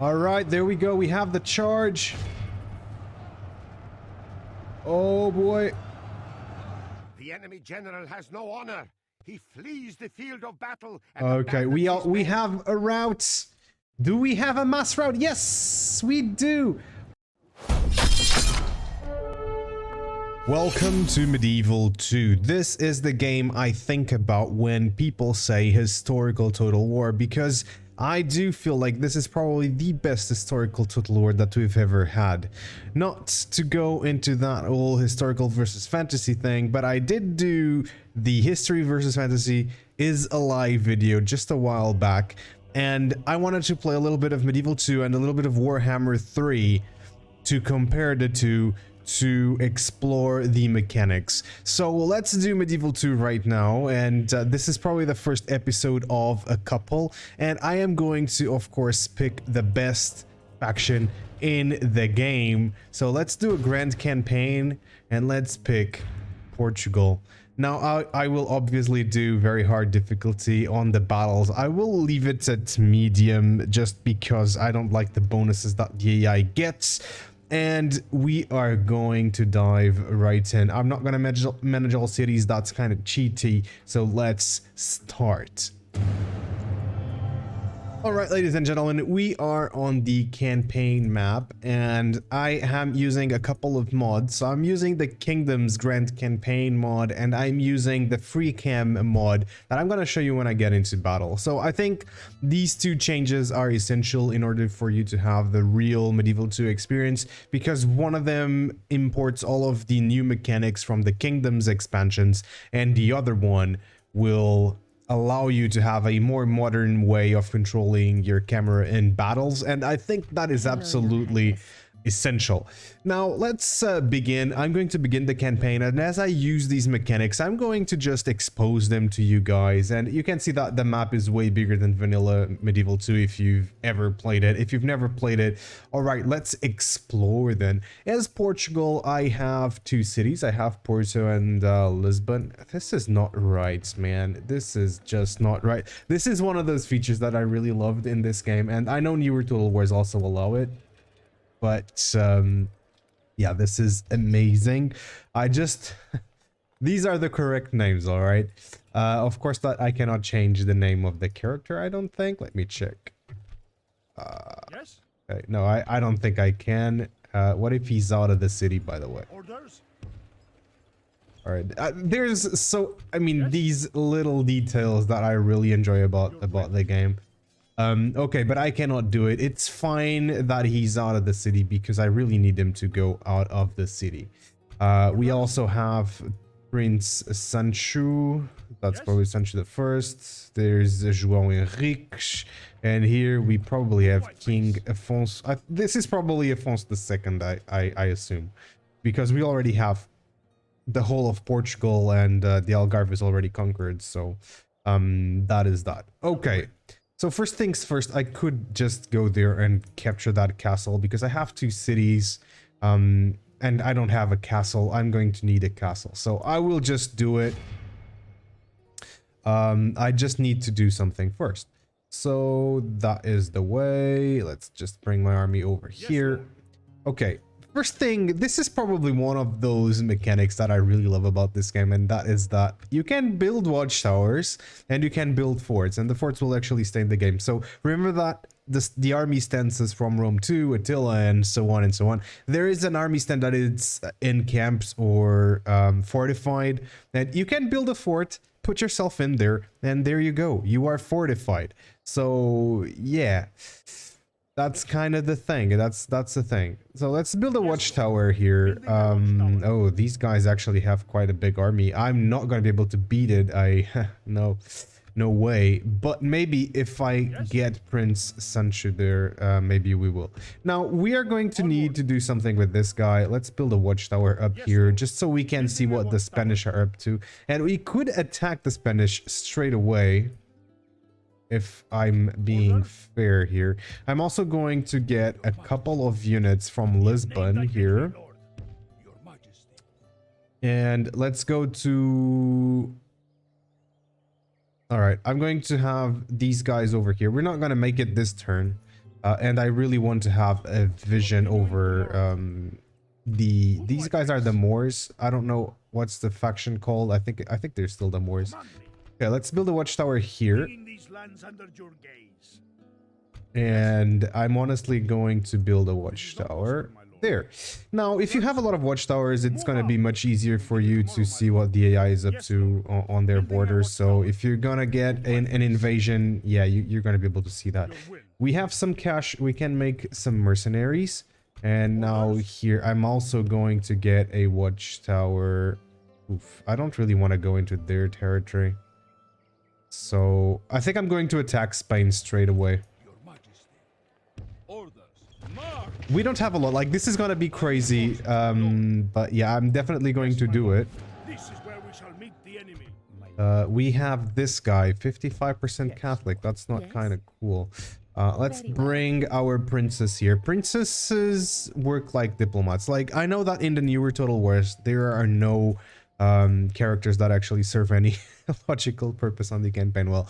All right, there we go. We have the charge. Oh boy. The enemy general has no honor. He flees the field of battle. Okay, we have a route. Do we have a mass route? Yes, we do. Welcome to Medieval 2. This is the game I think about when people say historical Total War, because I do feel like this is probably the best historical Total War that we've ever had. Not to go into that whole historical versus fantasy thing, but I did do the history versus fantasy is alive video just a while back, and I wanted to play a little bit of Medieval 2 and a little bit of Warhammer 3 to compare the two, to explore the mechanics. So let's do Medieval 2 right now, and this is probably the first episode of a couple, and I am going to of course pick the best faction in the game. So let's do a grand campaign and let's pick Portugal. Now I will obviously do very hard difficulty on the battles. I will leave it at medium just because I don't like the bonuses that the AI gets. And we are going to dive right in. I'm not going to manage all cities. That's kind of cheaty. So let's start. All right, ladies and gentlemen, we are on the campaign map, and I am using a couple of mods. So I'm using the Kingdoms Grand Campaign mod, and I'm using the Free Cam mod that I'm going to show you when I get into battle. So I think these two changes are essential in order for you to have the real Medieval 2 experience, because one of them imports all of the new mechanics from the Kingdoms expansions, and the other one will allow you to have a more modern way of controlling your camera in battles, and I think that is absolutely essential. Now let's begin. I'm going to begin the campaign, and as I use these mechanics, I'm going to just expose them to you guys, and you can see that the map is way bigger than vanilla Medieval 2 if you've ever played it. If you've never played it, all right, let's explore then. As Portugal, I have two cities. I have Porto and Lisbon. This is not right, man. This is just not right. This is one of those features that I really loved in this game, and I know newer Total Wars also allow it. But yeah, this is amazing. I just these are the correct names, all right. Of course that I cannot change the name of the character, I don't think. Let me check. Yes? Okay, no, I don't think I can. What if he's out of the city, by the way? Orders? All right, there's I mean, these little details that I really enjoy about the game. Okay, but I cannot do it. It's fine that he's out of the city because I really need him to go out of the city. We also have Prince Sancho. That's probably Sancho the First. There's João Henrique, and here we probably have King Afonso. This is probably Afonso II, I assume, because we already have the whole of Portugal, and the Algarve is already conquered. So that is that. Okay. So first things first, I could just go there and capture that castle because I have two cities, and I don't have a castle. I'm going to need a castle, so I will just do it. I just need to do something first. So that is the way. Let's just bring my army over here. Okay. First thing, this is probably one of those mechanics that I really love about this game, and that is that you can build watchtowers and you can build forts, and the forts will actually stay in the game. So remember that the army stances from Rome 2, Attila, and so on and so on. There is an army stand that is in camps or fortified, and you can build a fort, put yourself in there, and there you go. You are fortified. So yeah. That's kind of the thing. That's the thing. So let's build a watchtower here. Oh, these guys actually have quite a big army. I'm not going to be able to beat it. No way. But maybe if I get Prince Sancho there, maybe we will. Now, we are going to need to do something with this guy. Let's build a watchtower up here just so we can see what the Spanish are up to. And we could attack the Spanish straight away, if I'm being fair here. I'm also going to get a couple of units from Lisbon here. And let's go to... All right, I'm going to have these guys over here. We're not going to make it this turn. And I really want to have a vision over these guys are the Moors. I don't know what's the faction called. I think they're still the Moors. Okay, let's build a watchtower here. And I'm honestly going to build a watchtower there. Now, if you have a lot of watchtowers, it's going to be much easier for you to see what the AI is up to on their borders. So if you're going to get an invasion, yeah, you're going to be able to see that. We have some cash. We can make some mercenaries. And now here, I'm also going to get a watchtower. Oof, I don't really want to go into their territory. So I think I'm going to attack Spain straight away. We don't have a lot. Like, this is gonna be crazy. But yeah, I'm definitely going to do it. We have this guy, 55% Catholic. That's not kind of cool. Let's bring our princess here. Princesses work like diplomats. Like, I know that in the newer Total Wars, there are no characters that actually serve any logical purpose on the campaign. Well,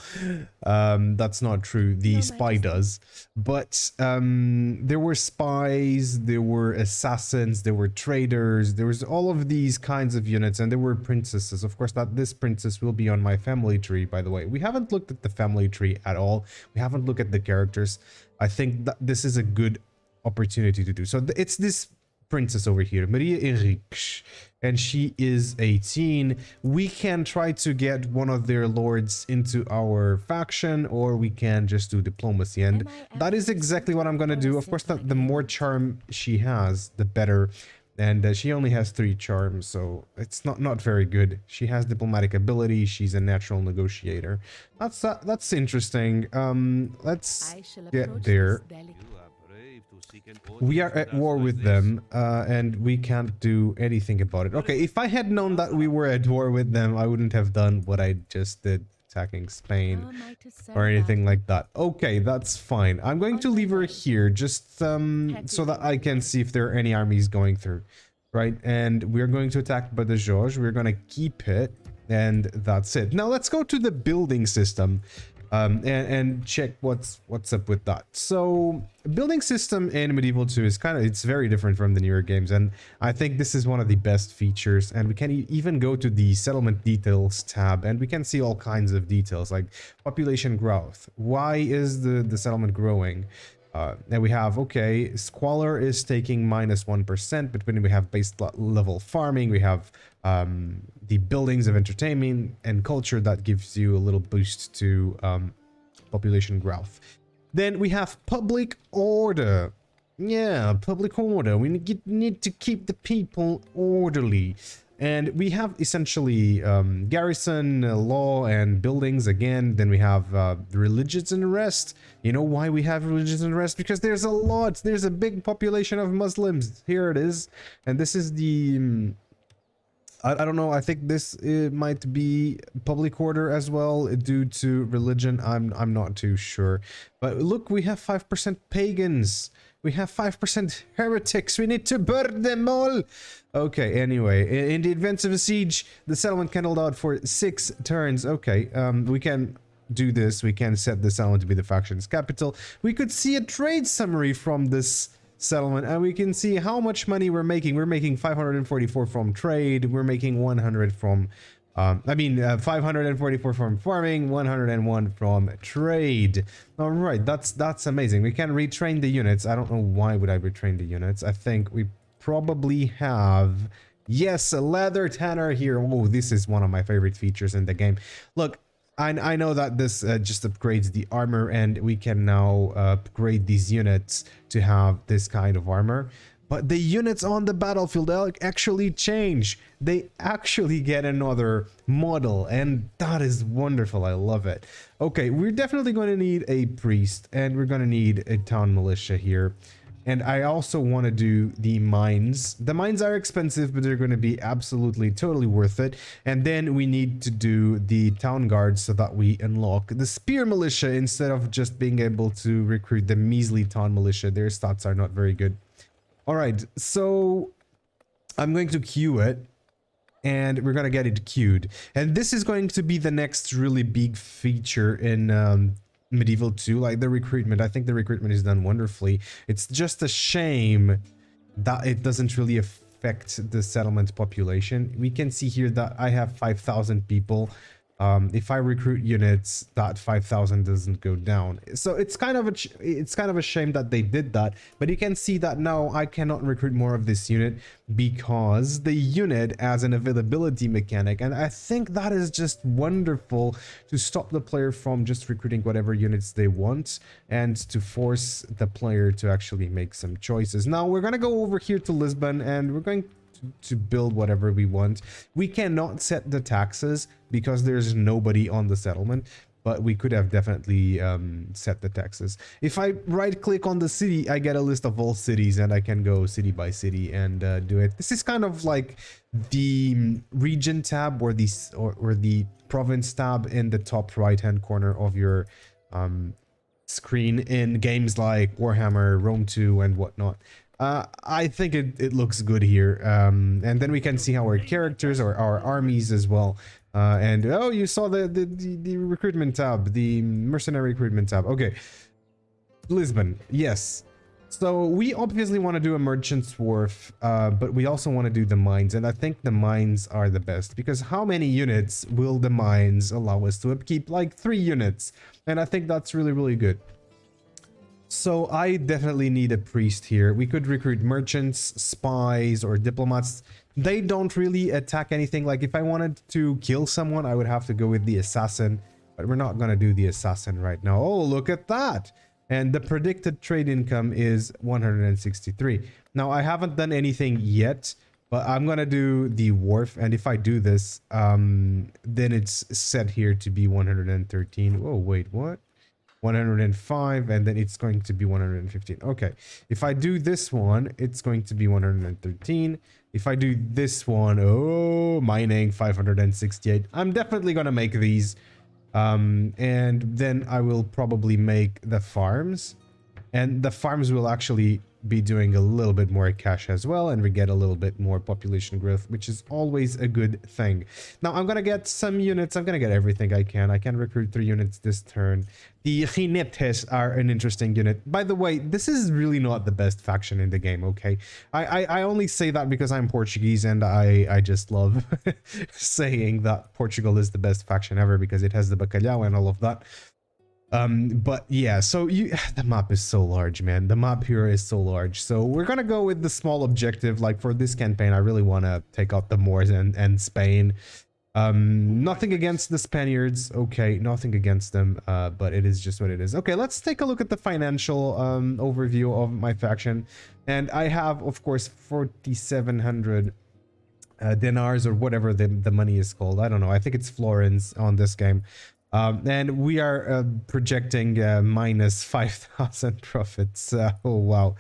that's not true. The spy does. But there were spies, there were assassins, there were traders, there was all of these kinds of units, and there were princesses. Of course, this princess will be on my family tree, by the way. We haven't looked at the family tree at all. We haven't looked at the characters. I think that this is a good opportunity to do. So it's this princess over here, Maria Henriques, and she is 18. We can try to get one of their lords into our faction, or we can just do diplomacy, and that is exactly what I'm gonna do. Of course, the more charm she has, the better, and she only has 3 charms, so it's not very good. She has diplomatic ability. She's a natural negotiator. That's interesting. Let's get there. We are at war with them, and we can't do anything about it. Okay, if I had known that we were at war with them, I wouldn't have done what I just did, attacking Spain or anything like that. Okay, that's fine. I'm going to leave her here just so that I can see if there are any armies going through, right? And we're going to attack Badajoz. We're going to keep it, and that's it. Now let's go to the building system. And check what's up with that. So building system in Medieval 2 is it's very different from the newer games, and I think this is one of the best features. And we can even go to the settlement details tab, and we can see all kinds of details like population growth. Why is the settlement growing? And we have, okay, squalor is taking -1%, but when we have base level farming, we have the buildings of entertainment and culture that gives you a little boost to population growth. Then we have public order. Yeah, public order. We need to keep the people orderly. And we have essentially garrison, law, and buildings again. Then we have religious unrest. You know why we have religious unrest? Because there's a lot. There's a big population of Muslims. Here it is. And this is the... I don't know. I think this might be public order as well due to religion. I'm not too sure. But look, we have 5% pagans. We have 5% heretics. We need to burn them all. Okay, anyway, in the event of a siege, the settlement can hold out for 6 turns. Okay, we can do this. We can set the settlement to be the faction's capital. We could see a trade summary from this settlement, and we can see how much money we're making. We're making 544 from trade. We're making 100 from... 544 from farming, 101 from trade. All right, that's amazing. We can retrain the units. I don't know why would I retrain the units. I think we probably have... Yes, a leather tanner here. Oh, this is one of my favorite features in the game. Look, I know that this just upgrades the armor, and we can now upgrade these units to have this kind of armor. But the units on the battlefield actually change. They actually get another model, and that is wonderful. I love it. Okay, we're definitely going to need a priest, and we're going to need a town militia here. And I also want to do the mines. The mines are expensive, but they're going to be absolutely totally worth it. And then we need to do the town guards so that we unlock the spear militia instead of just being able to recruit the measly town militia. Their stats are not very good. All right, so I'm going to queue it, and we're going to get it queued. And this is going to be the next really big feature in medieval 2, like the recruitment. I think the recruitment is done wonderfully. It's just a shame that it doesn't really affect the settlement population. We can see here that I have 5,000 people. If I recruit units, that 5,000 doesn't go down. So it's kind of a shame that they did that. But you can see that now I cannot recruit more of this unit because the unit has an availability mechanic, and I think that is just wonderful to stop the player from just recruiting whatever units they want and to force the player to actually make some choices. Now we're gonna go over here to Lisbon and we're going to build whatever we want. We cannot set the taxes because there's nobody on the settlement, but we could have definitely set the taxes. If I right click on the city, I get a list of all cities and I can go city by city and do it. This is kind of like the region tab or the province tab in the top right hand corner of your screen in games like Warhammer, Rome 2 and whatnot. I think it looks good here, and then we can see our characters or our armies as well. And oh, you saw the recruitment tab, the mercenary recruitment tab. Okay, Lisbon, yes. So we obviously want to do a merchant's wharf, but we also want to do the mines, and I think the mines are the best because how many units will the mines allow us to upkeep? Like 3 units, and I think that's really good. So I definitely need a priest here. We could recruit merchants, spies, or diplomats. They don't really attack anything. Like if I wanted to kill someone, I would have to go with the assassin, but we're not going to do the assassin right now. Oh, look at that. And the predicted trade income is 163. Now I haven't done anything yet, but I'm going to do the wharf. And if I do this, then it's set here to be 113. Oh, wait, what? 105, and then it's going to be 115. Okay, if I do this one, it's going to be 113. If I do this one, oh, mining 568. I'm definitely gonna make these, and then I will probably make the farms, and the farms will actually be doing a little bit more cash as well, and we get a little bit more population growth, which is always a good thing. Now I'm gonna get some units. I'm gonna get everything I can. I can recruit 3 units this turn. The Jinetes are an interesting unit. By the way, this is really not the best faction in the game, okay? I only say that because I'm Portuguese and I just love saying that Portugal is the best faction ever because it has the bacalhau and all of that. But yeah, so the map is so large, man. The map here is so large. So we're gonna go with the small objective. Like for this campaign, I really want to take out the Moors and Spain. Nothing against the Spaniards. Okay, nothing against them, but it is just what it is. Okay, let's take a look at the financial overview of my faction. And I have, of course, 4,700 dinars or whatever the money is called. I don't know. I think it's florins on this game. And we are projecting minus 5,000 profits. Oh wow.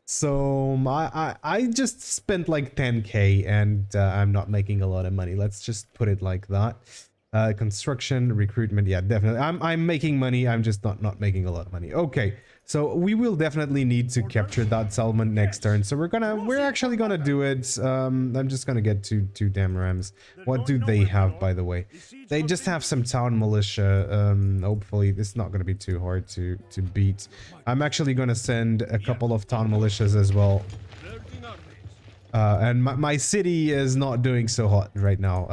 So I just spent like 10k and I'm not making a lot of money. Let's just put it like that. Construction, recruitment, yeah, definitely. I'm making money. I'm just not making a lot of money. Okay, so we will definitely need to capture that settlement next turn. So we're actually gonna do it. I'm just gonna get two damn rams. What do they have, by the way? They just have some town militia. Hopefully it's not gonna be too hard to beat. I'm actually gonna send a couple of town militias as well. And my city is not doing so hot right now.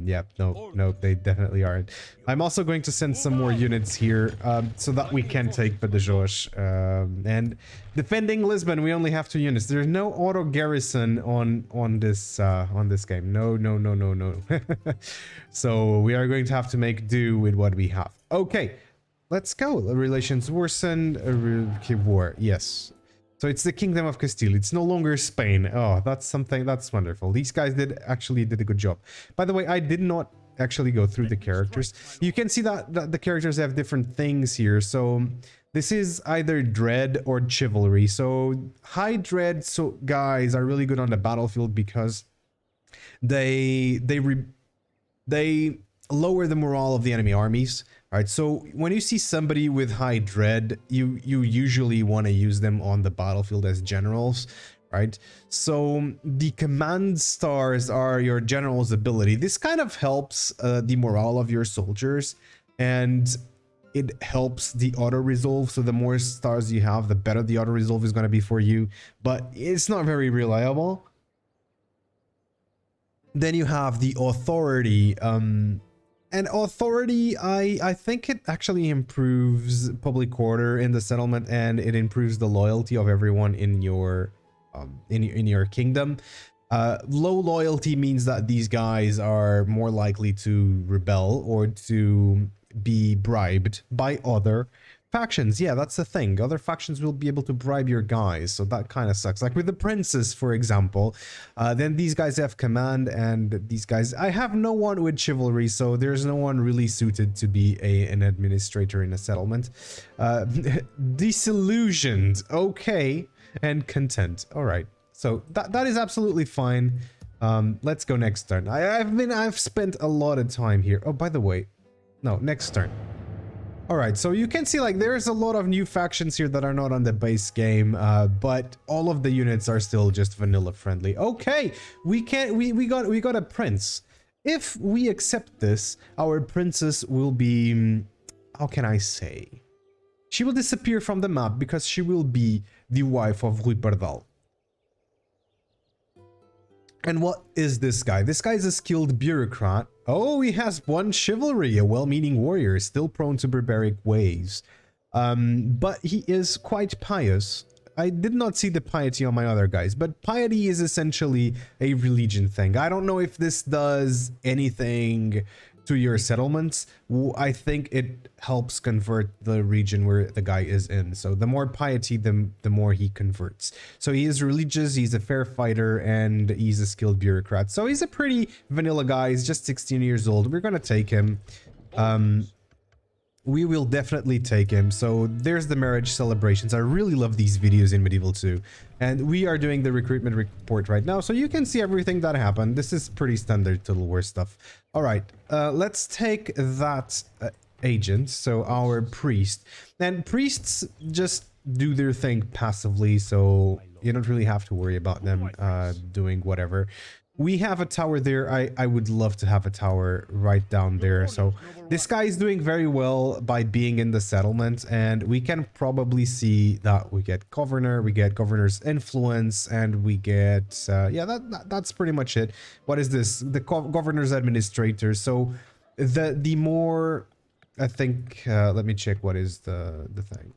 Yeah, no, they definitely aren't. I'm also going to send some more units here so that we can take Badajoz. And defending Lisbon, we only have 2 units. There's no auto garrison on this game. No. So we are going to have to make do with what we have. Okay, let's go. Relations worsen. War. Yes. So it's the Kingdom of Castile. It's no longer Spain. Oh, that's wonderful. These guys actually did a good job. By the way, I did not actually go through the characters. You can see that the characters have different things here. So this is either dread or chivalry. So high dread guys are really good on the battlefield because they lower the morale of the enemy armies. Alright, so when you see somebody with high dread, you usually want to use them on the battlefield as generals, right? So the command stars are your general's ability. This kind of helps the morale of your soldiers, and it helps the auto resolve. So the more stars you have, the better the auto resolve is going to be for you, but it's not very reliable. Then you have the authority. And authority, I think it actually improves public order in the settlement, and it improves the loyalty of everyone in your kingdom. Low loyalty means that these guys are more likely to rebel or to be bribed by other factions. Yeah, that's the thing. Other factions will be able to bribe your guys, so that kind of sucks. Like with the princes, for example, then these guys have command, and these guys, I have no one with chivalry, so there's no one really suited to be an administrator in a settlement. Disillusioned, okay, and content. All right, so that is absolutely fine. Let's go next turn. I've spent a lot of time here. Oh, by the way, no, next turn. Alright, so you can see like there's a lot of new factions here that are not on the base game, but all of the units are still just vanilla friendly. Okay, we got a prince. If we accept this, our princess will be, how can I say? She will disappear from the map because she will be the wife of Rui Pardal. And what is this guy? This guy is a skilled bureaucrat. Oh, he has one chivalry, a well-meaning warrior, still prone to barbaric ways. But he is quite pious. I did not see the piety on my other guys, but piety is essentially a religion thing. I don't know if this does anything to your settlements. I think it helps convert the region where the guy is in. So the more piety, the more he converts. So he is religious, he's a fair fighter, and he's a skilled bureaucrat. So he's a pretty vanilla guy. He's just 16 years old. We're gonna take him. We will definitely take him. So there's the marriage celebrations. I really love these videos in Medieval 2. And we are doing the recruitment report right now, so you can see everything that happened. This is pretty standard Total War stuff. All right, let's take that agent, so our priest. And priests just do their thing passively, so you don't really have to worry about them doing whatever. We have a tower there. I would love to have a tower right down there. So this guy is doing very well by being in the settlement, and we can probably see that we get governor, we get governor's influence, and we get yeah, that's pretty much it. What is this? The governor's administrator. So the more, I think, let me check what is the thing.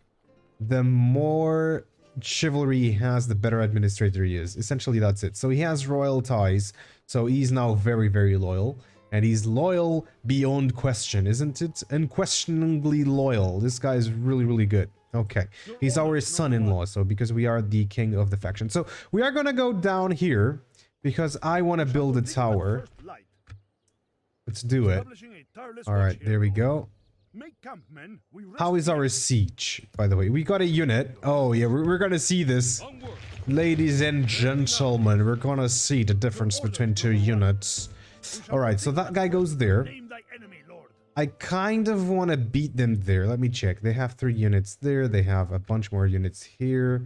The more chivalry he has, the better administrator he is. Essentially, that's it. So he has royal ties, so he's now very, very loyal, and he's loyal beyond question, isn't it? Unquestionably loyal. This guy is really, really good. Okay, he's our son-in-law, so because we are the king of the faction. So we are gonna go down here because I want to build a tower. Let's do it. All right, there we go. How is our siege, by the way? We got a unit. Oh yeah, we're gonna see this. Ladies and gentlemen, we're gonna see the difference between two units. Alright, so that guy goes there. I kind of want to beat them there. Let me check. They have 3 units there. They have a bunch more units here.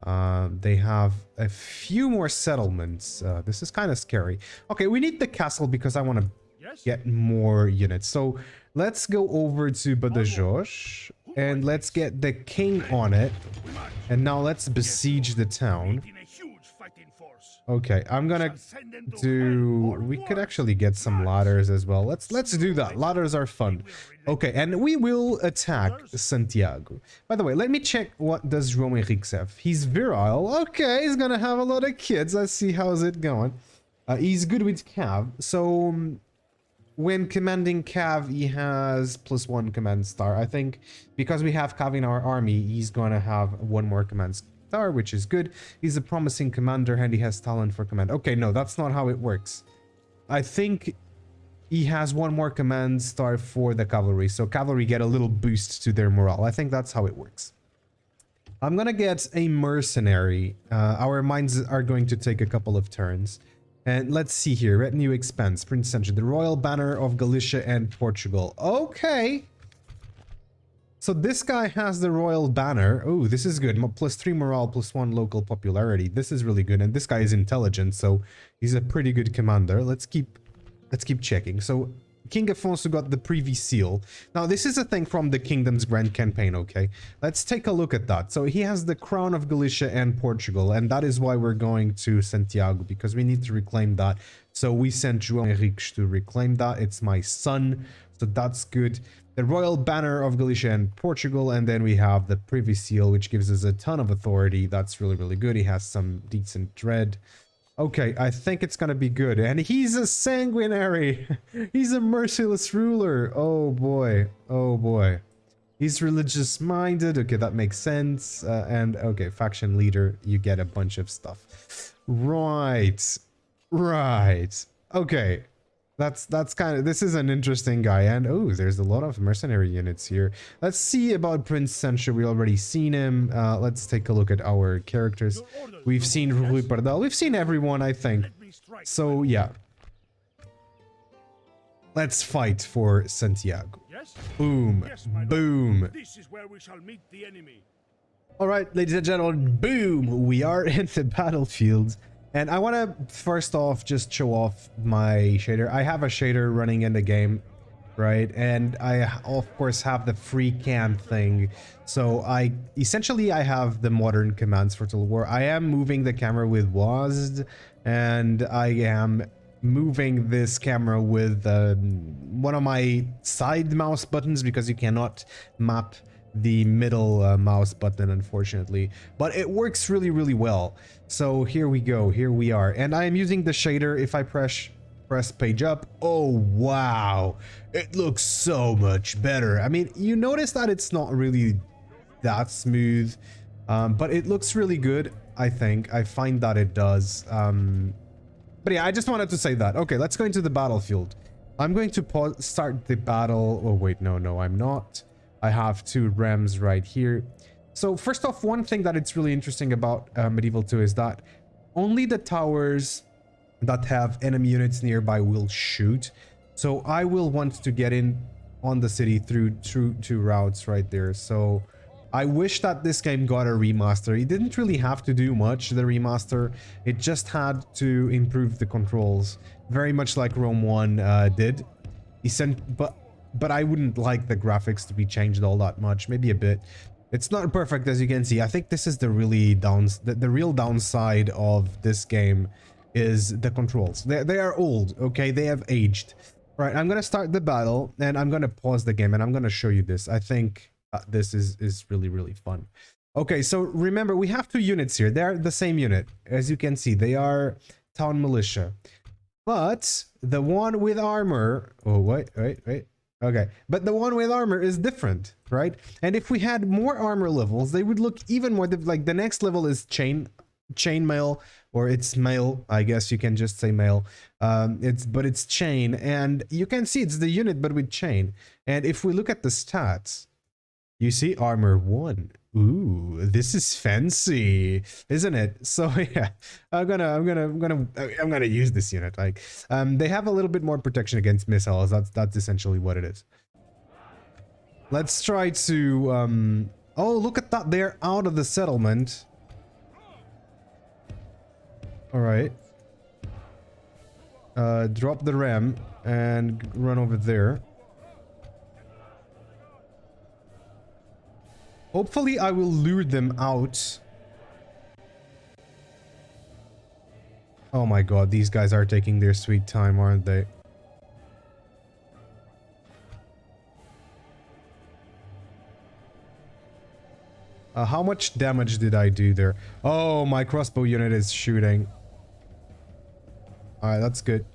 They have a few more settlements. This is kind of scary. Okay, we need the castle because I want to get more units. So let's go over to Badajoz and let's get the king on it. And now let's besiege the town. Okay, I'm gonna do... We could actually get some ladders as well. Let's do that. Ladders are fun. Okay, and we will attack Santiago. By the way, let me check what does João Henrique have. He's virile. Okay, he's gonna have a lot of kids. Let's see how's it going. He's good with Cav. So when commanding Cav, he has +1 command star. I think because we have Cav in our army, he's gonna have 1 more command star, which is good. He's a promising commander and he has talent for command. Okay, no, that's not how it works. I think he has 1 more command star for the cavalry, so cavalry get a little boost to their morale. I think that's how it works. I'm gonna get a mercenary. Our mines are going to take a couple of turns. And let's see here. Retinue expense. Prince Century. The Royal Banner of Galicia and Portugal. Okay. So this guy has the Royal Banner. Oh, this is good. +3 morale, +1 local popularity. This is really good. And this guy is intelligent, so he's a pretty good commander. Let's keep checking. So King Afonso got the Privy Seal. Now, this is a thing from the Kingdom's Grand Campaign, okay? Let's take a look at that. So he has the Crown of Galicia and Portugal, and that is why we're going to Santiago, because we need to reclaim that. So we sent João Henriques to reclaim that. It's my son, so that's good. The Royal Banner of Galicia and Portugal, and then we have the Privy Seal, which gives us a ton of authority. That's really, really good. He has some decent dread. Okay, I think it's gonna be good. And he's a sanguinary. He's a merciless ruler. Oh boy. Oh boy. He's religious minded. Okay, that makes sense. And okay, faction leader. You get a bunch of stuff. Right. Right. Okay. That's kind of, this is an interesting guy. And oh, there's a lot of mercenary units here. Let's see about Prince Sancho. We already seen him. Let's take a look at our characters. We've seen Rui Pardal. We've seen everyone, I think. So yeah. Let's fight for Santiago. Boom. Boom. This is where we shall meet the enemy. All right, ladies and gentlemen, boom. We are in the battlefield. And I want to first off just show off my shader. I have a shader running in the game, right? And I of course have the free can thing. So I have the modern commands for Total War. I am moving the camera with WASD, and I am moving this camera with one of my side mouse buttons, because you cannot map the middle mouse button, unfortunately, but it works really, really well. So here we go, here we are, and I am using the shader. If I press page up, oh wow, it looks so much better. I mean, you notice that it's not really that smooth, but it looks really good. I think I find that it does. But yeah, I just wanted to say that. Okay, let's go into the battlefield. I'm going to start the battle. Oh wait, no, I'm not. I have two rams right here. So first off, one thing that it's really interesting about Medieval 2 is that only the towers that have enemy units nearby will shoot. So I will want to get in on the city through two routes right there. So I wish that this game got a remaster. It didn't really have to do much, the remaster. It just had to improve the controls, very much like Rome 1 did. But I wouldn't like the graphics to be changed all that much, maybe a bit. It's not perfect, as you can see. I think this is the really the real downside of this game is the controls. They are old, okay? They have aged. Right, I'm gonna start the battle, and I'm gonna pause the game, and I'm gonna show you this. I think this is really, really fun. Okay, so remember, we have two units here. They're the same unit. As you can see, they are town militia. But the one with armor... Oh, wait. Okay, but the one with armor is different, right? And if we had more armor levels, they would look even more like the next level is chainmail, or it's mail. I guess you can just say mail. It's chain, and you can see it's the unit but with chain. And if we look at the stats, you see armor 1. Ooh, this is fancy, isn't it? So yeah, I'm gonna use this unit. Like, they have a little bit more protection against missiles. That's essentially what it is. Let's try to oh, look at that, they're out of the settlement. All right, drop the ram and run over there. Hopefully I will lure them out. Oh my god, these guys are taking their sweet time, aren't they? How much damage did I do there? Oh, my crossbow unit is shooting. Alright, that's good.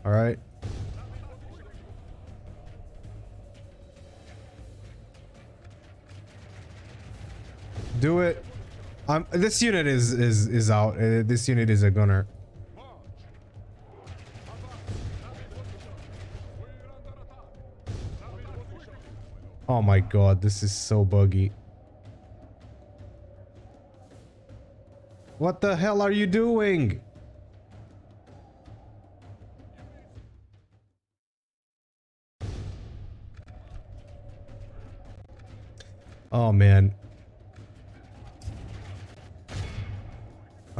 All right. Do it. This unit is out. This unit is a gunner. Oh my god, this is so buggy. What the hell are you doing? Oh man.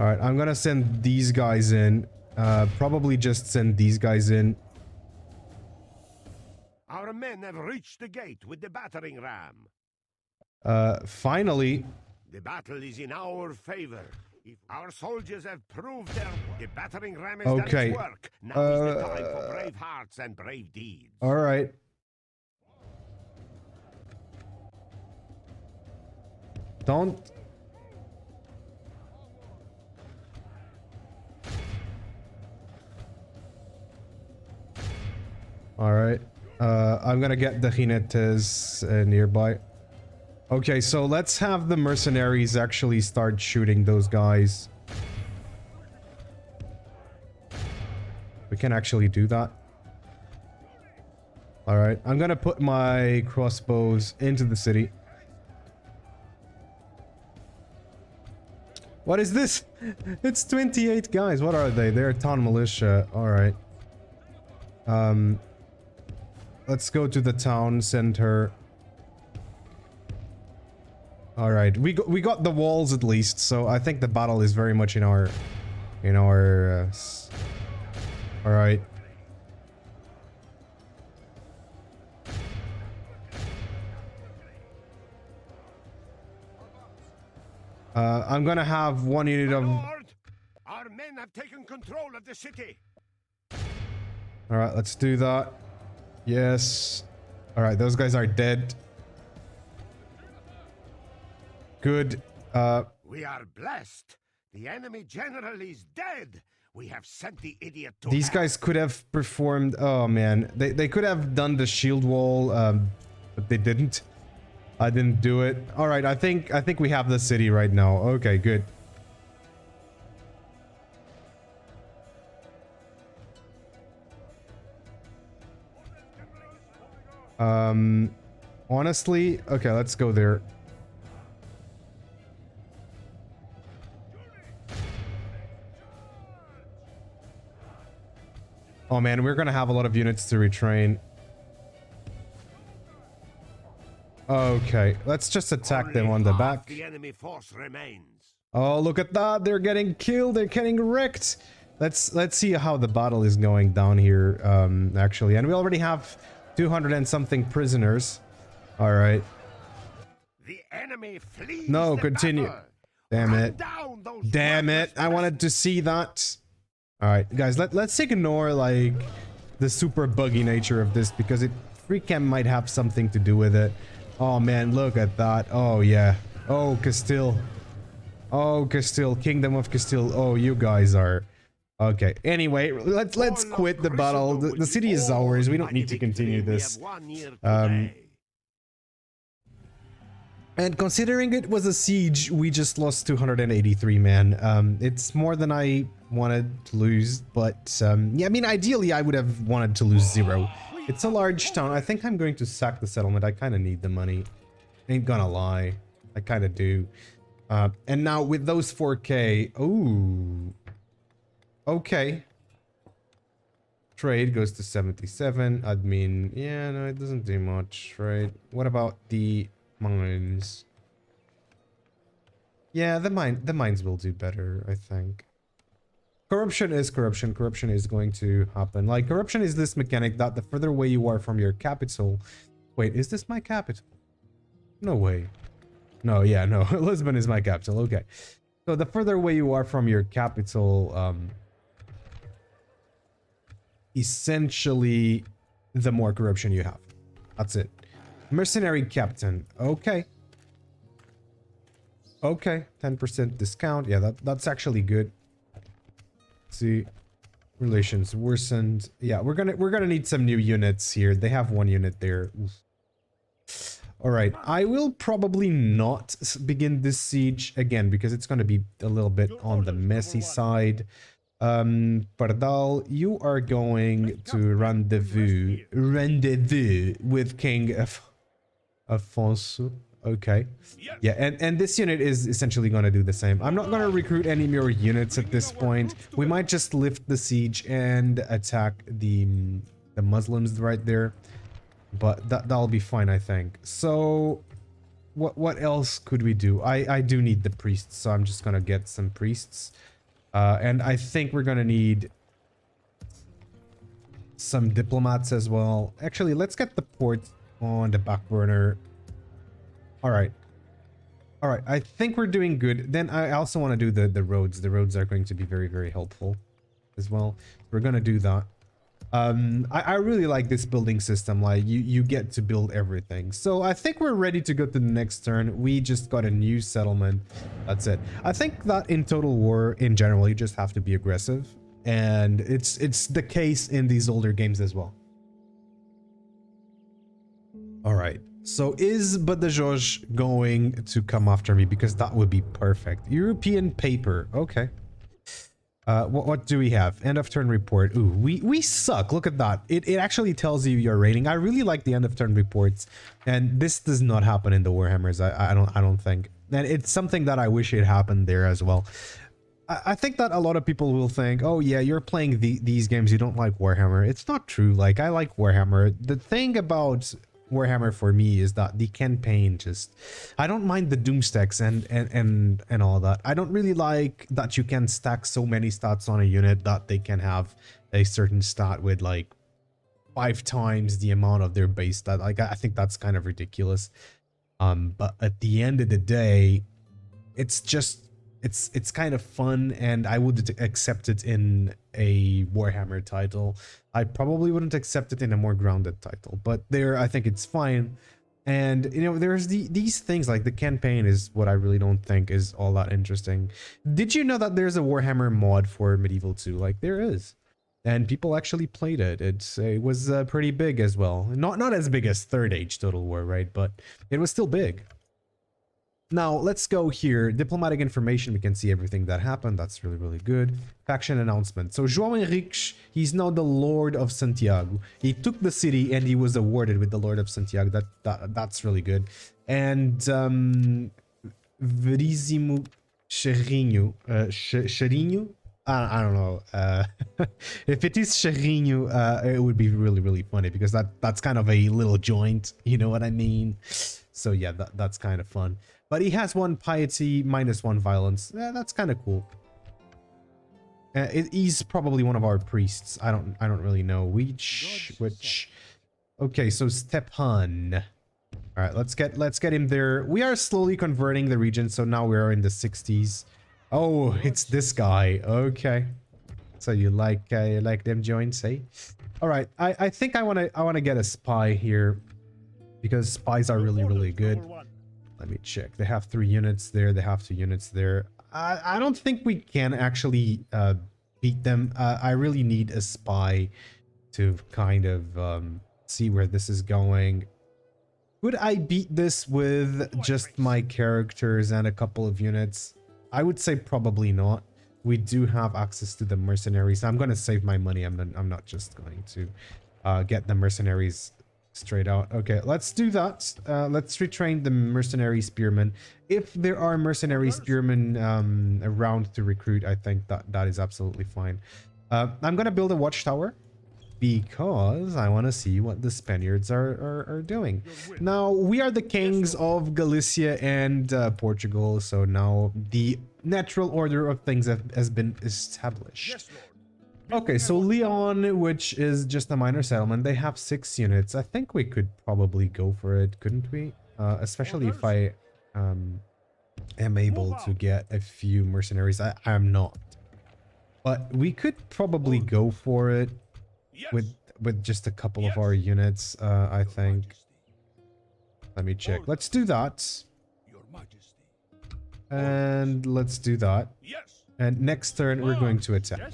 All right, I'm gonna send these guys in. Probably just send these guys in. Our men have reached the gate with the battering ram. Finally. The battle is in our favor. If our soldiers have proved the battering ram has done its work. Now is the time for brave hearts and brave deeds. All right. Don't. All right. I'm gonna get the jinetes nearby. Okay, so let's have the mercenaries actually start shooting those guys. We can actually do that. All right, I'm gonna put my crossbows into the city. What is this? It's 28 guys. What are they? They're town militia. All right. Let's go to the town center. All right, we got the walls at least, so I think the battle is very much in our all right. I'm gonna have one unit of. Lord, our men have taken control of the city. All right, let's do that. Yes. All right, those guys are dead. Good. We are blessed. The enemy general is dead. We have sent the idiot to These guys could have performed. Oh man, they could have done the shield wall, but they didn't. I didn't do it. All right, I think we have the city right now. Okay, good. Honestly, okay, let's go there. Oh man, we're gonna have a lot of units to retrain. Okay, let's just attack them on the back. The enemy force remains. Oh, look at that! They're getting killed. They're getting wrecked. Let's see how the battle is going down here. Actually, and we already have 200 and something prisoners. All right. The enemy flees. No, the continue. battle. Damn Run it! down those Damn it! I wanted to see that. All right, guys. Let's ignore like the super buggy nature of this because it freaking might have something to do with it. Oh man, look at that. Oh yeah. Oh Castile. Oh Castile, Kingdom of Castile. Oh, you guys are okay. Anyway, let's quit the battle. The city is ours. We don't need to continue this. And considering it was a siege, we just lost 283 men. It's more than I wanted to lose, but yeah, I mean, ideally I would have wanted to lose 0. It's a large town. I think I'm going to sack the settlement. I kind of need the money. Ain't gonna lie. I kind of do. And now with those 4K... Ooh. Okay. Trade goes to 77. Admin... Yeah, no, it doesn't do much, right? What about the mines? Yeah, the mines will do better, I think. Corruption is corruption. Corruption is going to happen. Like, corruption is this mechanic that the further away you are from your capital... Wait, is this my capital? No way. No, yeah, no. Lisbon is my capital. Okay. So the further away you are from your capital, essentially, the more corruption you have. That's it. Mercenary captain. Okay. Okay. 10% discount. Yeah, that's actually good. See, relations worsened. Yeah, we're gonna need some new units here. They have 1 unit there. Oof. All right, I will probably not begin this siege again because it's gonna be a little bit on the messy side. Pardal, you are going to rendezvous with King Afonso. Okay. Yeah, and this unit is essentially going to do the same. I'm not going to recruit any more units at this point. We might just lift the siege and attack the Muslims right there. But that'll be fine, I think. So, what else could we do? I do need the priests, so I'm just going to get some priests. And I think we're gonna need some diplomats as well. Actually, let's get the port on the back burner. All right. All right, I think we're doing good. Then I also want to do the roads. The roads are going to be very, very helpful as well. We're going to do that. I really like this building system. Like you get to build everything. So I think we're ready to go to the next turn. We just got a new settlement. That's it. I think that in Total War in general, you just have to be aggressive. And it's the case in these older games as well. All right. So is Badajoz going to come after me? Because that would be perfect. European paper. Okay. What do we have? End of turn report. Ooh, we suck. Look at that. It actually tells you your rating. I really like the end of turn reports, and this does not happen in the Warhammers. I don't think. And it's something that I wish it happened there as well. I think that a lot of people will think, oh yeah, you're playing these games, you don't like Warhammer. It's not true. Like, I like Warhammer. The thing about Warhammer for me is that the campaign just, I don't mind the doom stacks and all that. I don't really like that you can stack so many stats on a unit that they can have a certain stat with like 5 times the amount of their base stat. Like, I think that's kind of ridiculous. But at the end of the day, it's just, it's kind of fun, and I would accept it in a Warhammer title. I probably wouldn't accept it in a more grounded title, but there I think it's fine. And you know, there's these things like the campaign is what I really don't think is all that interesting. Did you know that there's a Warhammer mod for Medieval 2? Like, there is, and people actually played it. It was pretty big as well. Not as big as Third Age Total War, right? But it was still big. Now, let's go here. Diplomatic information. We can see everything that happened. That's really, really good. Faction announcement. So, João Henriques, he's now the Lord of Santiago. He took the city and he was awarded with the Lord of Santiago. That's really good. And, Veríssimo Cheirinho. Cheirinho? I don't know. If it is Cheirinho, it would be really, really funny because that's kind of a little joint. You know what I mean? So, yeah, that's kind of fun. But he has 1 piety, -1 violence. That's kind of cool. He's probably one of our priests. I don't really know which. Okay, so Stepan. All right, let's get him there. We are slowly converting the region, so now we are in the 60s. Oh, it's this guy. Okay. So you like them joints, eh? All right. I think I wanna get a spy here because spies are really, really good. Let me check. They have 3 units there. They have 2 units there. I don't think we can actually beat them. I really need a spy to kind of see where this is going. Would I beat this with just my characters and a couple of units? I would say probably not. We do have access to the mercenaries. I'm going to save my money. I'm not just going to get the mercenaries straight out. Okay, let's do that. Let's retrain the mercenary spearmen. If there are mercenary spearmen around to recruit, I think that is absolutely fine. I'm gonna build a watchtower because I want to see what the Spaniards are doing. Now, we are the kings of Galicia and Portugal, so now the natural order of things has been established. Yes, Lord. Okay, so Leon, which is just a minor settlement, they have 6 units. I think we could probably go for it, couldn't we? Especially if I am able to get a few mercenaries. I'm not. But we could probably go for it with just a couple of our units, I think. Let me check. Let's do that. And let's do that. And next turn, we're going to attack.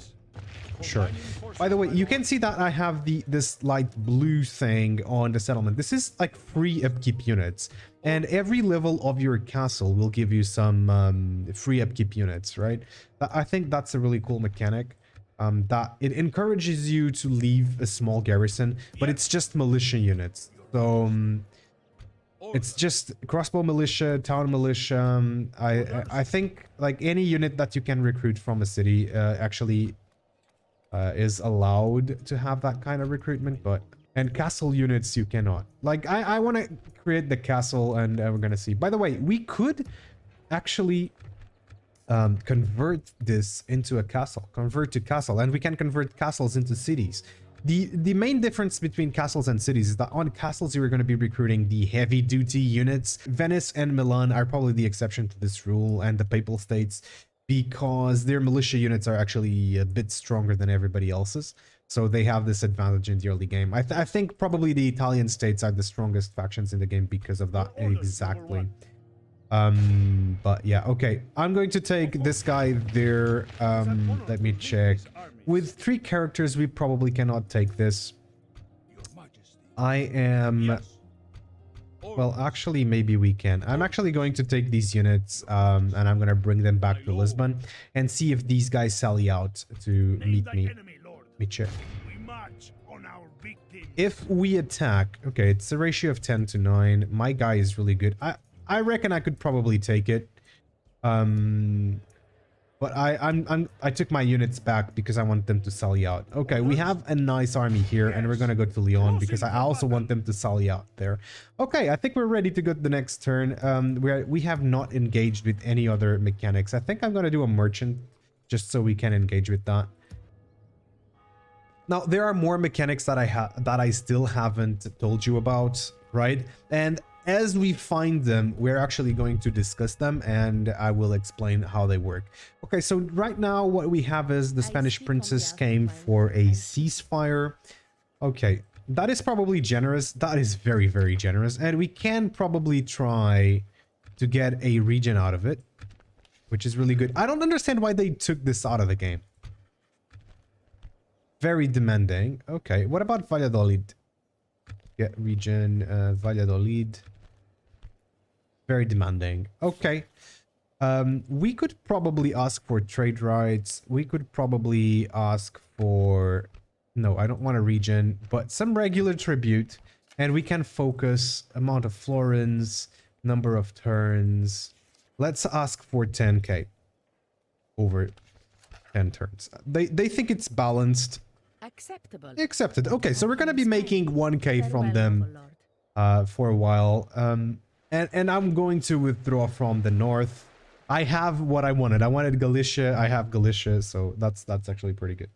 Sure. By the way, you can see that I have this light blue thing on the settlement. This is like free upkeep units, and every level of your castle will give you some free upkeep units, right? I think that's a really cool mechanic. That it encourages you to leave a small garrison, but it's just militia units. So it's just crossbow militia, town militia. I think like any unit that you can recruit from a city actually is allowed to have that kind of recruitment, and castle units you cannot. Like I want to create the castle, and we're gonna see. By the way, we could actually convert this into a castle, convert to castle, and we can convert castles into cities. The main difference between castles and cities is that on castles you are going to be recruiting the heavy duty units. Venice and Milan are probably the exception to this rule, and the Papal States, because their militia units are actually a bit stronger than everybody else's. So they have this advantage in the early game. I think probably the Italian states are the strongest factions in the game because of that exactly. But yeah, okay. I'm going to take this guy there. Let me check. With 3 characters, we probably cannot take this. I am... Well, actually, maybe we can. I'm actually going to take these units, and I'm going to bring them back to Lisbon and see if these guys sally out to meet me. Let me check. If we attack... Okay, it's a ratio of 10 to 9. My guy is really good. I reckon I could probably take it. But I took my units back because I want them to sally out. Okay, we have a nice army here, and we're gonna go to Lyon because I also want them to sally out there. Okay, I think we're ready to go to the next turn. We have not engaged with any other mechanics. I think I'm gonna do a merchant just so we can engage with that. Now there are more mechanics that I still haven't told you about, right? And as we find them, we're actually going to discuss them, and I will explain how they work. Okay, so right now what we have is the Spanish princess came for a ceasefire. Okay, that is probably generous. That is very, very generous. And we can probably try to get a region out of it, which is really good. I don't understand why they took this out of the game. Very demanding. Okay, what about Valladolid? Get region, Valladolid. Very demanding. Okay. We could probably ask for trade rights. We could probably ask for... No, I don't want a region, but some regular tribute. And we can focus amount of florins, number of turns. Let's ask for 10k over 10 turns. They think it's balanced. Acceptable. Accepted. Okay, so we're gonna be making 1k from them for a while. And I'm going to withdraw from the north. I have what I wanted. I wanted Galicia. I have Galicia, so that's actually pretty good.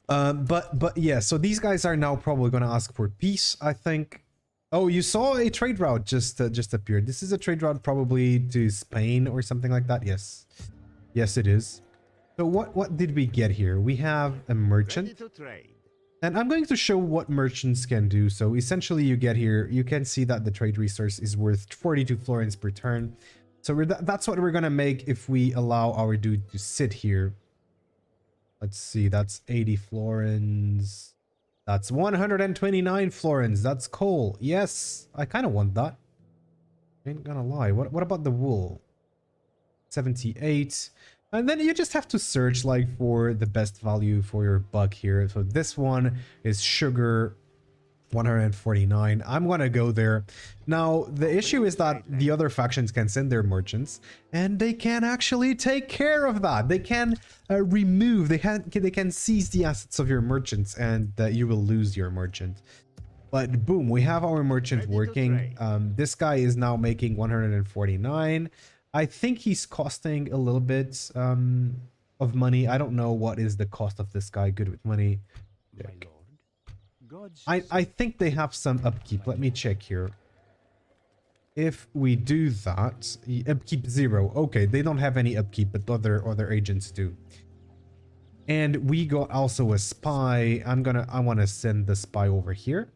But yeah, so these guys are now probably gonna ask for peace, I think. Oh, you saw a trade route just appeared. This is a trade route probably to Spain or something like that. Yes. Yes, it is. So what did we get here? We have a merchant. And I'm going to show what merchants can do. So essentially you get here, you can see that the trade resource is worth 42 florins per turn. So that's what we're going to make if we allow our dude to sit here. Let's see, that's 80 florins. That's 129 florins. That's coal. Yes, I kind of want that. Ain't gonna lie. What about the wool? 78. And then you just have to search like for the best value for your buck here. So this one is sugar, 149. I'm gonna go there. Now the issue is that the other factions can send their merchants, and they can actually take care of that. They can remove. They can seize the assets of your merchants, and you will lose your merchant. But boom, we have our merchant working. This guy is now making 149. I think he's costing a little bit of money. I don't know what is the cost of this guy. Good with money. I think they have some upkeep. Let me check here. If we do that, upkeep 0. Okay, they don't have any upkeep, but other agents do. And we got also a spy. I want to send the spy over here.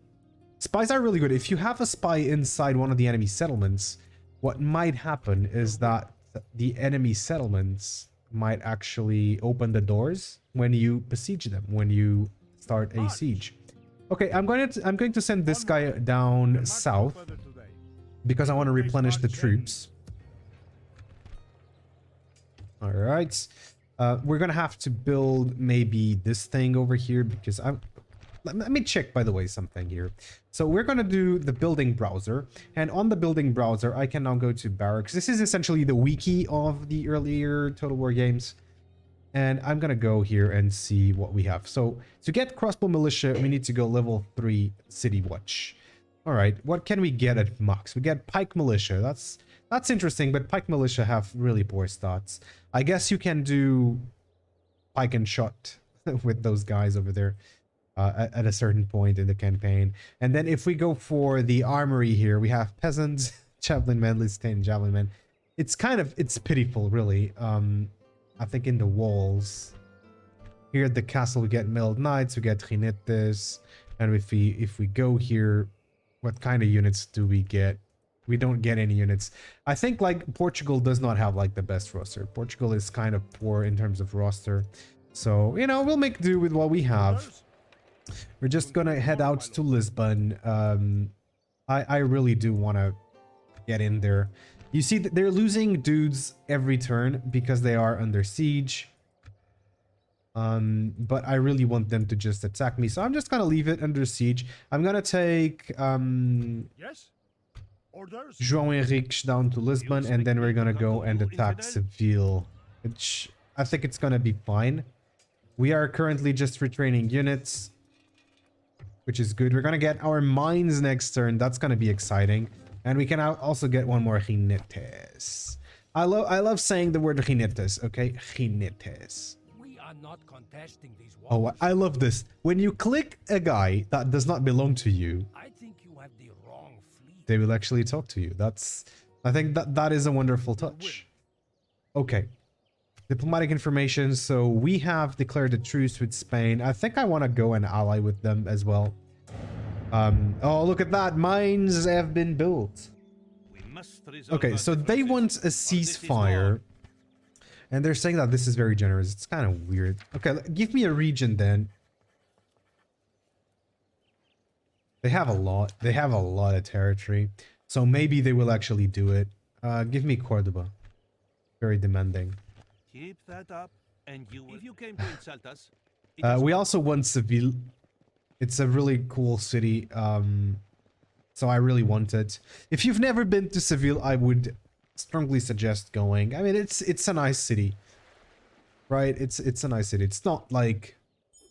Spies are really good. If you have a spy inside one of the enemy settlements, what might happen is that the enemy settlements might actually open the doors when you besiege them, when you start a siege. Okay, I'm going to send this guy down south because I want to replenish the troops. All right, we're gonna have to build maybe this thing over here because let me check, by the way, something here. So we're going to do the building browser, and on the building browser I can now go to barracks. This is essentially the wiki of the earlier Total War games, and I'm going to go here and see what we have. So to get crossbow militia, we need to go level 3 city watch. All right, what can we get at Mux? We get Pike Militia. That's interesting, but Pike Militia have really poor stats. I guess you can do Pike and Shot with those guys over there at a certain point in the campaign. And then if we go for the armory here, we have Peasants, Javelin Men, Listain, Javelin Men. It's pitiful, really. I think in the walls. Here at the castle, we get Mailed Knights, we get Jinetes. And if we go here, what kind of units do we get? We don't get any units. I think like Portugal does not have like the best roster. Portugal is kind of poor in terms of roster. So, you know, we'll make do with what we have. We're just gonna head out to Lisbon. I really do want to get in there. You see, they're losing dudes every turn because they are under siege. But I really want them to just attack me, so I'm just gonna leave it under siege. I'm gonna take Yes. Orders. João Henriques down to Lisbon, and then we're gonna go and attack Seville, which I think it's gonna be fine. We are currently just retraining units, which is good. We're gonna get our mines next turn. That's gonna be exciting, and we can also get one more jinetes. I love saying the word jinetes. Okay, jinetes. Not contesting these Oh, I love this. When you click a guy that does not belong to you, I think you have the wrong fleet. they will actually talk to you. I think that is a wonderful touch. Okay. Diplomatic information. So we have declared a truce with Spain. I think I want to go and ally with them as well. Oh, look at that. Mines have been built. Okay, so they want a ceasefire. And they're saying that this is very generous. It's kind of weird. Okay, give me a region then. They have a lot. They have a lot of territory. So maybe they will actually do it. Give me Cordoba. Very demanding. Keep that up, and if you came to insult us... we also want Seville. It's a really cool city. So I really want it. If you've never been to Seville, I would strongly suggest going. I mean, it's a nice city, right? It's a nice city. It's not like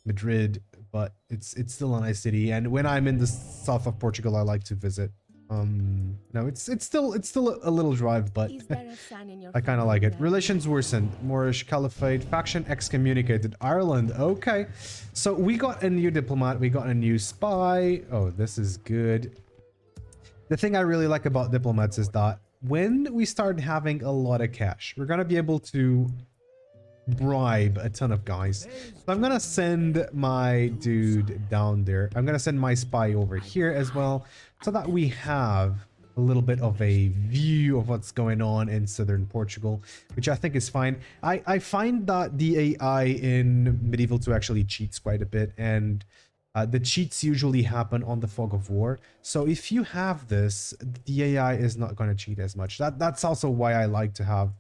Madrid, but it's still a nice city. And when I'm in the south of Portugal, I like to visit. No, it's still a little drive, but I kind of like it. Relations worsened. Moorish Caliphate faction excommunicated. Ireland. Okay, so we got a new diplomat. We got a new spy. Oh, this is good. The thing I really like about diplomats is that when we start having a lot of cash, we're gonna be able to bribe a ton of guys. So I'm gonna send my dude down there. I'm gonna send my spy over here as well, so that we have a little bit of a view of what's going on in southern Portugal, which I think is fine. I find that the AI in Medieval 2 actually cheats quite a bit, and the cheats usually happen on the Fog of War. So if you have this, the AI is not going to cheat as much. That's also why I like to have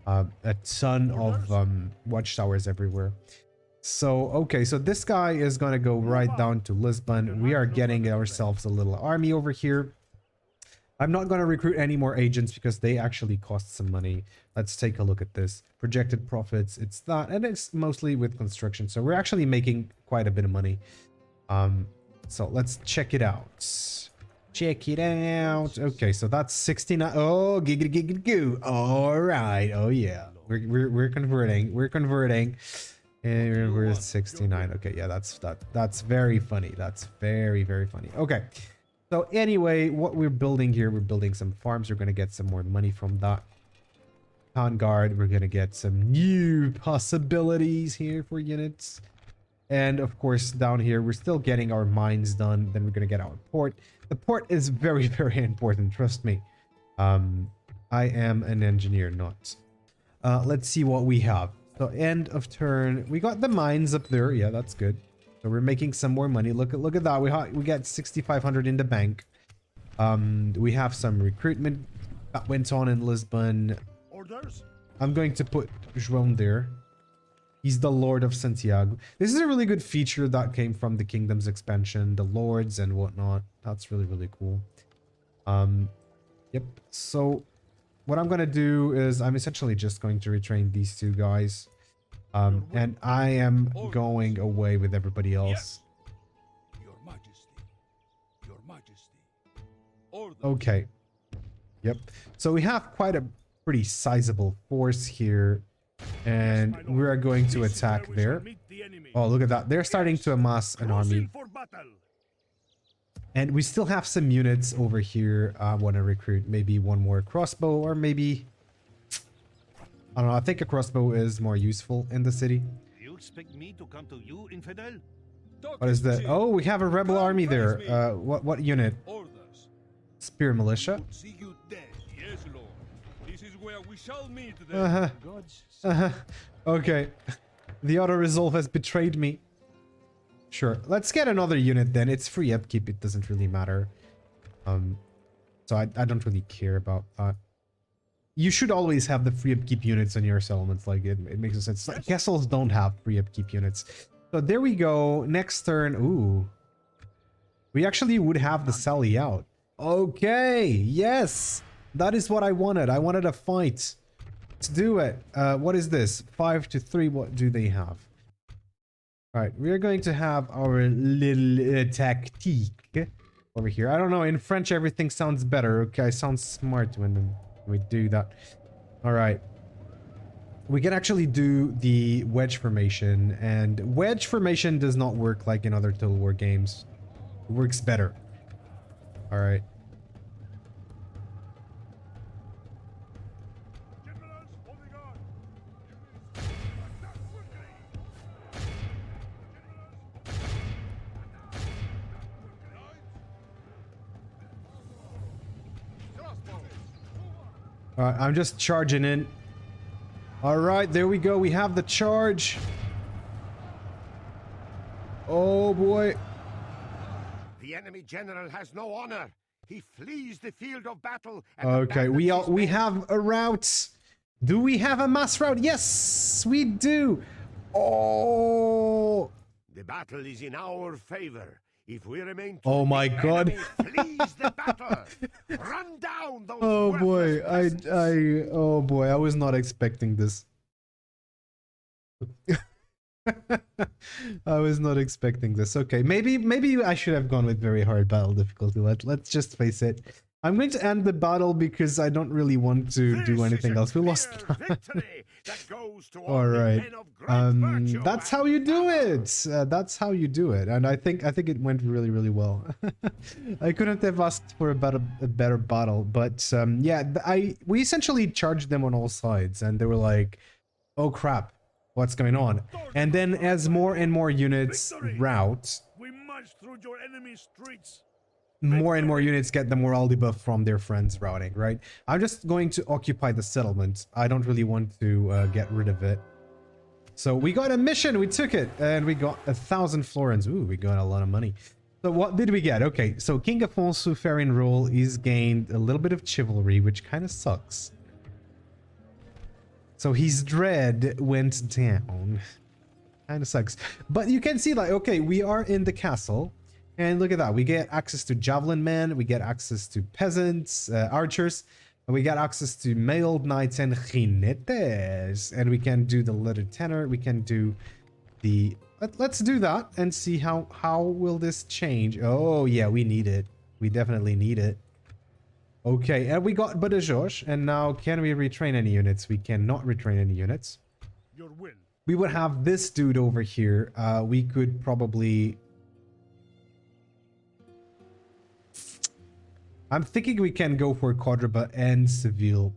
a ton of watchtowers everywhere. So, okay, so this guy is going to go right down to Lisbon. We are getting ourselves a little army over here. I'm not going to recruit any more agents because they actually cost some money. Let's take a look at this. Projected profits, it's that, and it's mostly with construction. So we're actually making quite a bit of money. So let's check it out. Check it out. Okay, so that's 69. Oh, giggity goo. All right. Oh yeah. We're converting. We're converting. And we're at 69. Okay, yeah, that's very funny. That's very funny. Okay. So anyway, what we're building here, we're building some farms. We're gonna get some more money from that. Town guard, we're gonna get some new possibilities here for units. And of course, down here, we're still getting our mines done. Then we're going to get our port. The port is very important. Trust me. I am an engineer, not. Let's see what we have. So end of turn. We got the mines up there. Yeah, that's good. So we're making some more money. Look at that. We got 6,500 in the bank. We have some recruitment that went on in Lisbon. Orders. I'm going to put João there. He's the Lord of Santiago. This is a really good feature that came from the Kingdom's expansion, the lords and whatnot. That's really cool. Yep. So what I'm gonna do is I'm essentially just going to retrain these two guys, and I am going away with everybody else. Your Majesty. Your Majesty. Okay. Yep. So we have quite a pretty sizable force here. And we are going to attack there. Oh, look at that. They're starting to amass an army. And we still have some units over here. I want to recruit maybe one more crossbow, or maybe... I don't know. I think a crossbow is more useful in the city. You expect me to come to you, infidel? What is that? Oh, we have a rebel army there. What unit? Spear militia. See you dead. Yes, Lord. This is where we shall meet then. Okay. The auto resolve has betrayed me. Sure. Let's get another unit then. It's free upkeep. It doesn't really matter. So I don't really care about that. You should always have the free upkeep units in your settlements. Like it makes sense. Like, castles don't have free upkeep units. So there we go. Next turn. Ooh. We actually would have the Sally out. Okay. Yes. That is what I wanted. I wanted a fight. Let's do it. What is this? 5 to 3. What do they have? All right. We are going to have our little tactique over here. I don't know. In French, everything sounds better. Okay. Sounds smart when we do that. All right. We can actually do the wedge formation, and wedge formation does not work like in other Total War games. It works better. All right. All right, I'm just charging in. All right, there we go. We have the charge. Oh boy. The enemy general has no honor. He flees the field of battle. And Okay, we have a route. Do we have a mass route? Yes, we do. Oh. The battle is in our favor. If we remain, Oh my God! flees the battle. Run down those. Oh boy! peasants. Oh boy! I was not expecting this. I was not expecting this. Okay, maybe I should have gone with very hard battle difficulty. Let's just face it. I'm going to end the battle because I don't really want to do anything else. We lost. All right. That's how you do it. That's how you do it. And I think it went really well. I couldn't have asked for a better battle, but yeah, we essentially charged them on all sides, and they were like, "Oh crap, what's going on?" And then as more and more units rout, We march through your enemy's streets. more and more units get the morale debuff from their friends routing, right? I'm just going to occupy the settlement. I don't really want to get rid of it. So we got a mission, we took it, and we got 1,000 florins. Ooh, we got a lot of money. So what did we get? Okay, so King Afonso Ferrin rule is gained a little bit of chivalry, which kind of sucks. So his dread went down. Kind of sucks. But you can see, like, okay, we are in the castle. And look at that. We get access to javelin men. We get access to peasants, archers. And we get access to mailed knights and jinetes. And we can do the letter tenor. We can do the... Let's do that and see how will this change. Oh, yeah, we need it. We definitely need it. Okay, and we got Badajoz. And now, can we retrain any units? We cannot retrain any units. Your will. We would have this dude over here. We could probably... I'm thinking we can go for Cordoba and Seville.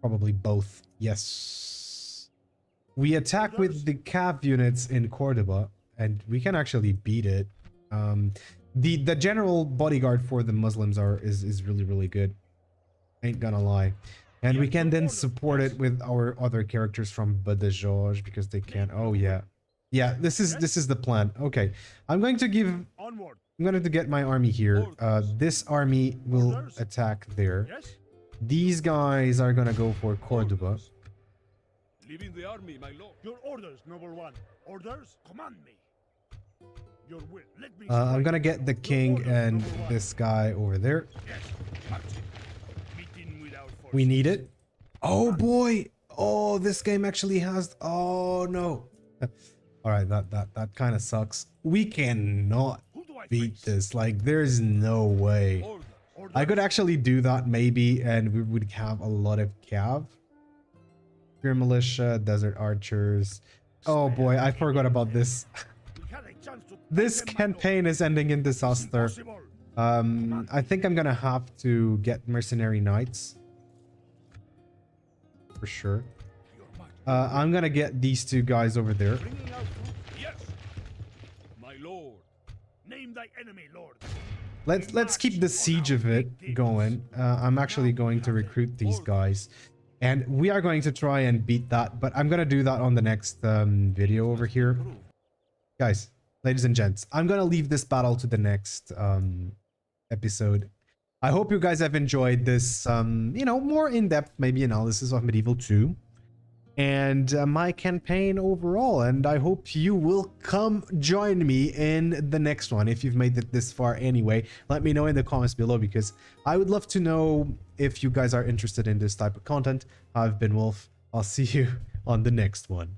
Probably both. Yes. We attack with the cav units in Cordoba, and we can actually beat it. The general bodyguard for the Muslims is really good. Ain't gonna lie. And we can then support it with our other characters from Badajoz because they can. Oh yeah. Yeah, this is the plan. Okay. I'm going to give Onward. I'm going to get my army here. This army will attack there. Yes? These guys are going to go for Cordoba. Leaving the army, my lord. Your orders, noble one. Orders? Command me. Your will. Let me I'm going to get the king and this guy over there. We need it. Oh boy. Oh, this game actually has... Oh no. All right, that kind of sucks. We cannot beat this. Like, there's no way. I could actually do that maybe, and we would have a lot of cav. Pure militia, desert archers. Oh boy, I forgot about this. This campaign is ending in disaster. I think I'm gonna have to get mercenary knights. For sure. I'm gonna get these two guys over there. Yes, my lord. Name thy enemy, lord. Let's keep the siege of it going. I'm actually going to recruit these guys. And we are going to try and beat that, but I'm gonna do that on the next video over here. Guys, ladies and gents, I'm gonna leave this battle to the next episode. I hope you guys have enjoyed this, you know, more in-depth maybe analysis of Medieval 2 and my campaign overall. And I hope you will come join me in the next one. If you've made it this far anyway, let me know in the comments below, because I would love to know if you guys are interested in this type of content. I've been Wolf. I'll see you on the next one.